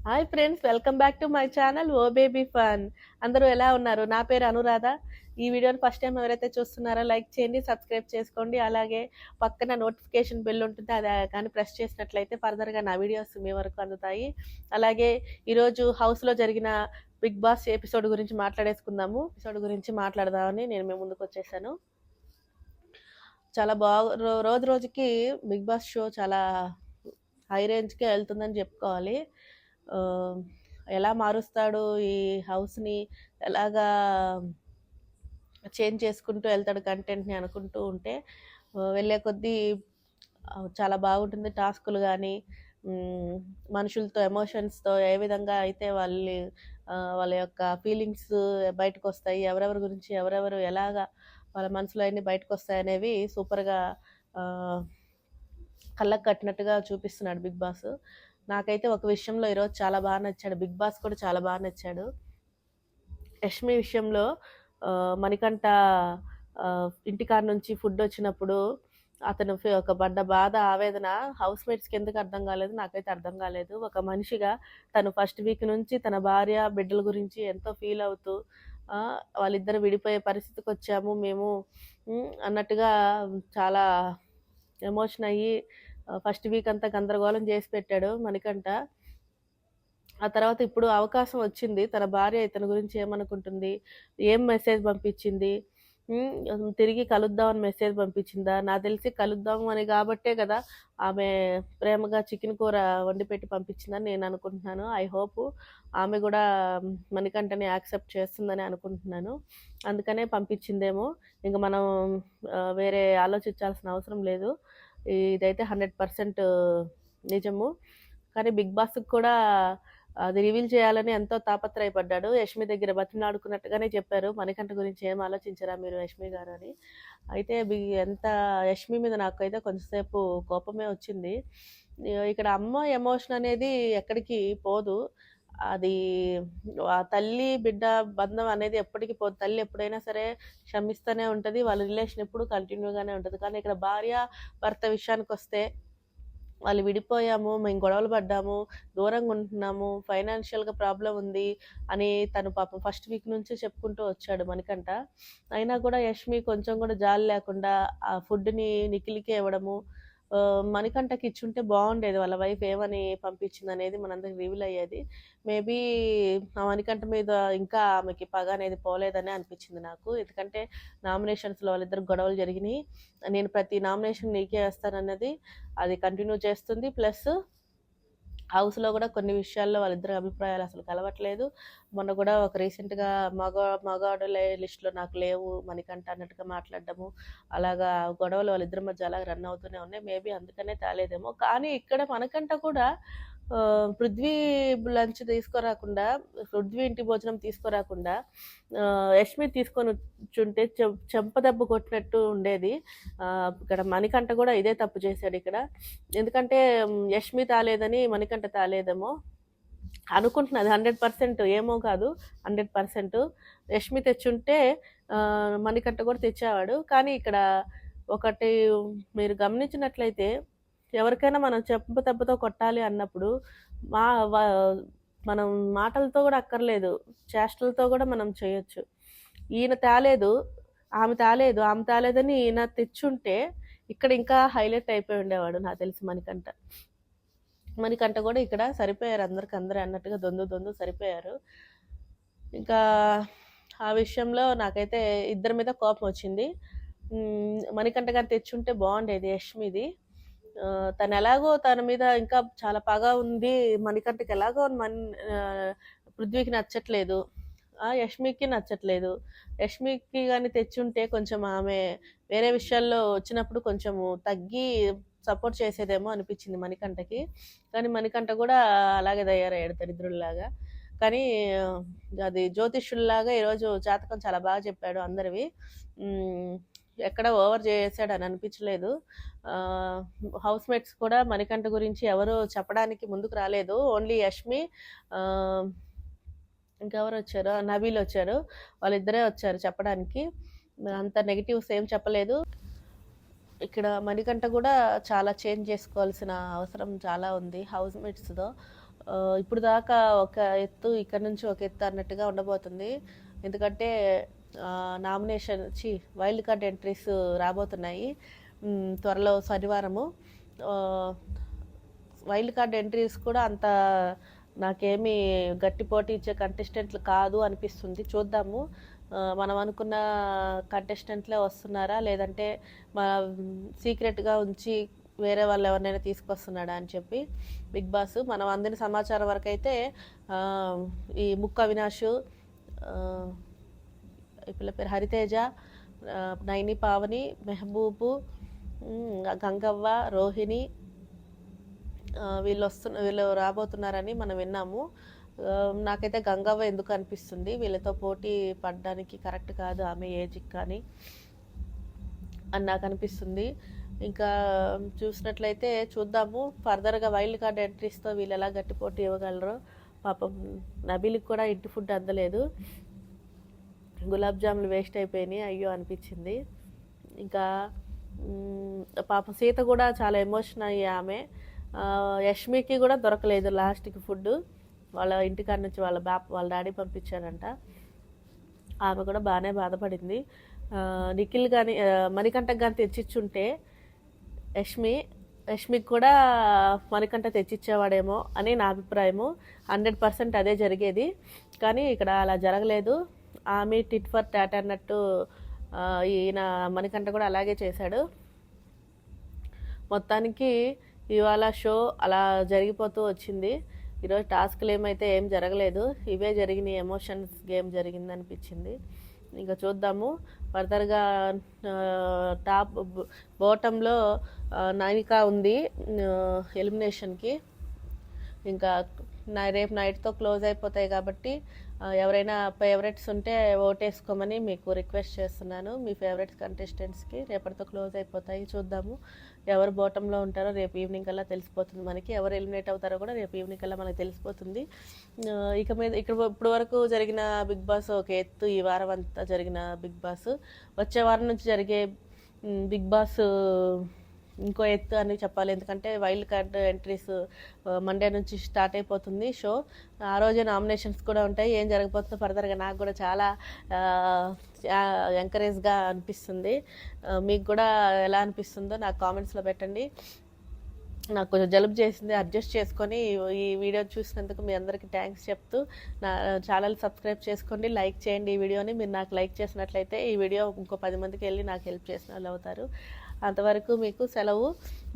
Hi friends, welcome back to my channel oh baby fun. అందరూ ఎలా ఉన్నారు? నా పేరు అనురాధ. ఈ వీడియోని ఫస్ట్ టైం ఎవరైతే చూస్తున్నారో లైక్ చేయండి, సబ్స్క్రైబ్ చేసుకోండి. అలాగే పక్కన నోటిఫికేషన్ బెల్ ఉంటుంది, అది కానీ ప్రెస్ చేసినట్లయితే ఫర్దర్గా నా వీడియోస్ మీ వరకు అందుతాయి. అలాగే ఈరోజు హౌస్లో జరిగిన బిగ్ బాస్ ఎపిసోడ్ గురించి మాట్లాడదామని నేను మీ ముందుకు వచ్చేసాను. చాలా రోజు రోజుకి బిగ్ బాస్ షో చాలా హై రేంజ్కే వెళ్తుందని చెప్పుకోవాలి. ఎలా మారుస్తాడు ఈ హౌస్ని, ఎలాగా చేంజ్ చేసుకుంటూ వెళ్తాడు కంటెంట్ని అనుకుంటూ ఉంటే వెళ్ళే కొద్దీ చాలా బాగుంటుంది. టాస్కులు కానీ మనుషులతో ఎమోషన్స్తో ఏ విధంగా అయితే వాళ్ళ యొక్క ఫీలింగ్స్ బయటకు వస్తాయి, ఎవరెవరి గురించి ఎవరెవరు ఎలాగా వాళ్ళ మనసులో అన్నీ బయటకు వస్తాయి అనేవి సూపర్గా కళ్ళకు కట్టినట్టుగా చూపిస్తున్నాడు బిగ్ బాస్. నాకైతే ఒక విషయంలో ఈరోజు చాలా బాగా నచ్చాడు, బిగ్ బాస్ కూడా చాలా బాగా నచ్చాడు. యష్మి విషయంలో మణికంఠ ఇంటికాడ నుంచి ఫుడ్ వచ్చినప్పుడు అతను ఒక పడ్డ బాధ, ఆవేదన హౌస్ మేట్స్కి ఎందుకు అర్థం కాలేదు, నాకైతే అర్థం కాలేదు. ఒక మనిషిగా తను ఫస్ట్ వీక్ నుంచి తన భార్య బిడ్డల గురించి ఎంతో ఫీల్ అవుతూ వాళ్ళిద్దరు విడిపోయే పరిస్థితికి వచ్చాము మేము అన్నట్టుగా చాలా ఎమోషన్ అయ్యి ఫస్ట్ వీక్ అంతా గందరగోళం చేసి పెట్టాడు మణికంఠ. ఆ తర్వాత ఇప్పుడు అవకాశం వచ్చింది, తన భార్య ఇతని గురించి ఏమనుకుంటుంది, ఏం మెసేజ్ పంపించింది, తిరిగి కలుద్దామని మెసేజ్ పంపించిందా? నాకు తెలిసి కలుద్దాము అని కాబట్టే కదా ఆమె ప్రేమగా చికెన్ కూర వండి పెట్టి పంపించిందని నేను అనుకుంటున్నాను. ఐ హోప్ ఆమె కూడా మణికంఠని యాక్సెప్ట్ చేస్తుందని అనుకుంటున్నాను. అందుకనే పంపించిందేమో. ఇంకా మనం వేరే ఆలోచించాల్సిన అవసరం లేదు. ఇదైతే 100% నిజము. కానీ బిగ్ బాస్కి కూడా అది రివీల్ చేయాలని ఎంతో తాపత్రయపడ్డాడు. యష్మి దగ్గర బతిమలాడుకున్నట్టుగానే చెప్పారు, మణికంఠ గురించి ఏం ఆలోచించరా మీరు యష్మి గారు అని. అయితే ఎంత యష్మి మీద నాకైతే కొంచెంసేపు కోపమే వచ్చింది. ఇక్కడ అమ్మ ఎమోషన్ అనేది ఎక్కడికి పోదు, అది ఆ తల్లి బిడ్డ బంధం అనేది ఎప్పటికీ పోదు. తల్లి ఎప్పుడైనా సరే క్షమిస్తూనే ఉంటుంది, వాళ్ళ రిలేషన్ ఎప్పుడు కంటిన్యూగానే ఉంటుంది. కానీ ఇక్కడ భార్య భర్త విషయానికి వస్తే వాళ్ళు విడిపోయాము, మేము గొడవలు పడ్డాము, దూరంగా ఉంటున్నాము, ఫైనాన్షియల్గా ప్రాబ్లం ఉంది అని తను పాపం ఫస్ట్ వీక్ నుంచి చెప్పుకుంటూ వచ్చాడు మణికంఠ. అయినా కూడా యష్మి కొంచెం కూడా జాలి లేకుండా ఆ ఫుడ్ని నిఖిల్కే ఇవ్వడము, మణికంఠకి ఇచ్చుంటే బాగుండేది. వాళ్ళ వైఫ్ ఏమని పంపించింది అనేది మనందరికి రివీల్ అయ్యేది. మేబీ మణికంఠ మీద ఇంకా ఆమెకి పగ అనేది పోలేదని అనిపించింది నాకు. ఎందుకంటే నామినేషన్స్లో వాళ్ళిద్దరు గొడవలు జరిగినాయి, నేను ప్రతి నామినేషన్ నీకే వేస్తానన్నది అది కంటిన్యూ చేస్తుంది. ప్లస్ హౌస్లో కూడా కొన్ని విషయాల్లో వాళ్ళిద్దరు అభిప్రాయాలు అసలు కలవట్లేదు. మొన్న కూడా ఒక రీసెంట్గా మగాడు లిస్టులో నాకు లేవు మణికంఠ అన్నట్టుగా మాట్లాడడము, అలాగా గొడవలు వాళ్ళిద్దరి మధ్య అలా రన్ అవుతూనే ఉన్నాయి. మేబీ అందుకనే తేలేదేమో. కానీ ఇక్కడ మణికంఠ కూడా పృథ్వీ లంచ్ తీసుకురాకుండా, పృథ్వీ ఇంటి భోజనం తీసుకురాకుండా యష్మి తీసుకొని వచ్చుంటే చెంపదెబ్బ కొట్టినట్టు ఉండేది. ఇక్కడ మణికంఠ కూడా ఇదే తప్పు చేశాడు ఇక్కడ. ఎందుకంటే యష్మి తాలేదని మణికంఠ తాలేదేమో అనుకుంటున్నది. 100% ఏమో కాదు, 100% యష్మి తెచ్చుంటే మణికంఠ కూడా తెచ్చేవాడు. కానీ ఇక్కడ ఒకటి మీరు గమనించినట్లయితే, ఎవరికైనా మనం చెంపదెబ్బతో కొట్టాలి అన్నప్పుడు మనం మాటలతో కూడా అక్కర్లేదు, చేష్టలతో కూడా మనం చేయొచ్చు. ఈయన తాలేదు, ఆమె తాలేదని ఈయన తెచ్చుంటే ఇక్కడ ఇంకా హైలైట్ అయిపోయి ఉండేవాడు నాకు తెలిసి మణికంఠ కూడా ఇక్కడ సరిపోయారు, అందరూ అన్నట్టుగా దొందు సరిపోయారు. ఇంకా ఆ విషయంలో నాకైతే ఇద్దరి మీద కోపం వచ్చింది. మణికంఠ గారు తెచ్చుంటే బాగుండేది యష్మిది. తను ఎలాగో తన మీద ఇంకా చాలా పగ ఉంది, మణికంఠకి ఎలాగో పృథ్వీకి నచ్చట్లేదు, యష్మికి నచ్చట్లేదు. యష్మికి కానీ తెచ్చుంటే కొంచెం ఆమె వేరే విషయాల్లో వచ్చినప్పుడు కొంచెము తగ్గి సపోర్ట్ చేసేదేమో అనిపించింది మణికంఠకి. కానీ మణికంఠ కూడా అలాగే తయారయ్యాడు, దరిద్రుల్లాగా. కానీ అది జ్యోతిష్యుల్లాగా ఈరోజు జాతకం చాలా బాగా చెప్పాడు అందరివి. ఎక్కడ ఓవర్ చేసాడు అని అనిపించలేదు. హౌస్ మేట్స్ కూడా మణికంఠ గురించి ఎవరు చెప్పడానికి ముందుకు రాలేదు. ఓన్లీ యష్మి, ఇంకెవరు వచ్చారు, నబీల్ వచ్చారు, వాళ్ళిద్దరే వచ్చారు చెప్పడానికి. అంత నెగిటివ్స్ ఏం చెప్పలేదు. ఇక్కడ మణికంఠ కూడా చాలా చేంజ్ చేసుకోవాల్సిన అవసరం చాలా ఉంది హౌస్ మేట్స్తో. ఇప్పుడు దాకా ఒక ఎత్తు, ఇక్కడ నుంచి ఒక ఎత్తు అన్నట్టుగా ఉండబోతుంది. ఎందుకంటే నామినేషన్ వైల్డ్ కార్డ్ ఎంట్రీస్ రాబోతున్నాయి త్వరలో శనివారము. వైల్డ్ కార్డ్ ఎంట్రీస్ కూడా అంత నాకేమీ గట్టి పోటీ ఇచ్చే కంటెస్టెంట్లు కాదు అనిపిస్తుంది. చూద్దాము మనం అనుకున్న కంటెస్టెంట్లే వస్తున్నారా, లేదంటే సీక్రెట్గా ఉంచి వేరే వాళ్ళు ఎవరినైనా తీసుకొస్తున్నాడా అని చెప్పి బిగ్ బాస్ మనం అందిన సమాచారం వరకు అయితే ఈ ముక్క అవినాష్, ఈ పిల్ల పేరు హరితేజ, నైని పావని, మెహబూబు, గంగవ్వ, రోహిణి వీళ్ళు రాబోతున్నారని మనం విన్నాము. నాకైతే గంగవ్వ ఎందుకు అనిపిస్తుంది వీళ్ళతో పోటీ పడడానికి కరెక్ట్ కాదు ఆమె ఏజ్కి కానీ అని నాకు అనిపిస్తుంది. ఇంకా చూసినట్లయితే చూద్దాము ఫర్దర్గా వైల్డ్ కార్డ్ ఎంట్రీస్తో వీళ్ళు ఎలా గట్టి పోటీ ఇవ్వగలరో. పాపం నబీల్కి కూడా ఇంటి ఫుడ్ అందలేదు, గులాబ్ జాములు వేస్ట్ అయిపోయినాయి, అయ్యో అనిపించింది. ఇంకా పాపం సీత కూడా చాలా ఎమోషన్ అయ్యి ఆమె, యష్మికి కూడా దొరకలేదు లాస్ట్కి ఫుడ్, వాళ్ళ ఇంటికాడ నుంచి వాళ్ళ డాడీ పంపించారంట. ఆమె కూడా బాగానే బాధపడింది. నిఖిల్ కానీ మణికంఠకు కానీ తెచ్చిచ్చుంటే యష్మికి కూడా మణికంఠ తెచ్చిచ్చేవాడేమో అని నా అభిప్రాయము. 100% అదే జరిగేది, కానీ ఇక్కడ అలా జరగలేదు. ఆమె టిట్ ఫర్ టాట్ అన్నట్టు ఈయన మణికంఠ కూడా అలాగే చేశాడు. మొత్తానికి ఇవాళ షో అలా జరిగిపోతూ వచ్చింది. ఈరోజు టాస్క్లు ఏమైతే ఏం జరగలేదు, ఇవే జరిగినాయి, ఎమోషన్స్ గేమ్ జరిగింది అనిపించింది. ఇంకా చూద్దాము ఫర్దర్గా. బాటంలో నైనిక ఉంది ఎలిమినేషన్కి. ఇంకా రేపు నైట్తో క్లోజ్ అయిపోతాయి కాబట్టి ఎవరైనా ఫేవరెట్స్ ఉంటే ఓటేసుకోమని మీకు రిక్వెస్ట్ చేస్తున్నాను. మీ ఫేవరెట్స్ కంటెస్టెంట్స్కి రేపటితో క్లోజ్ అయిపోతాయి. చూద్దాము ఎవరు బాటంలో ఉంటారో రేపు ఈవినింగ్ కల్లా తెలిసిపోతుంది మనకి. ఎవరు ఎలిమినేట్ అవుతారో కూడా రేపు ఈవినింగ్ కల్లా మనకి తెలిసిపోతుంది. ఇప్పుడు వరకు జరిగిన బిగ్ బాస్ ఒక ఎత్తు, ఈ వారం అంతా జరిగిన బిగ్ బాస్, వచ్చే వారం నుంచి జరిగే బిగ్ బాస్ ఇంకో ఎత్తు అని చెప్పాలి. ఎందుకంటే వైల్డ్ కార్డ్ ఎంట్రీస్ మండే నుంచి స్టార్ట్ అయిపోతుంది షో. ఆ రోజే నామినేషన్స్ కూడా ఉంటాయి. ఏం జరగబోతుందో ఫర్దర్గా నాకు కూడా చాలా ఎంకరేజ్గా అనిపిస్తుంది. మీకు కూడా ఎలా అనిపిస్తుందో నాకు కామెంట్స్లో పెట్టండి. నాకు కొంచెం జలుబు చేసింది, అడ్జస్ట్ చేసుకొని ఈ వీడియో చూసినందుకు మీ అందరికీ థ్యాంక్స్ చెప్తూ నా ఛానల్ సబ్స్క్రైబ్ చేసుకోండి, లైక్ చేయండి ఈ వీడియోని. మీరు నాకు లైక్ చేసినట్లయితే ఈ వీడియో ఇంకో 10 మందికి వెళ్ళి నాకు హెల్ప్ చేసిన వాళ్ళు అవుతారు. అంతవరకు మీకు సెలవు.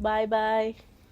Bye bye.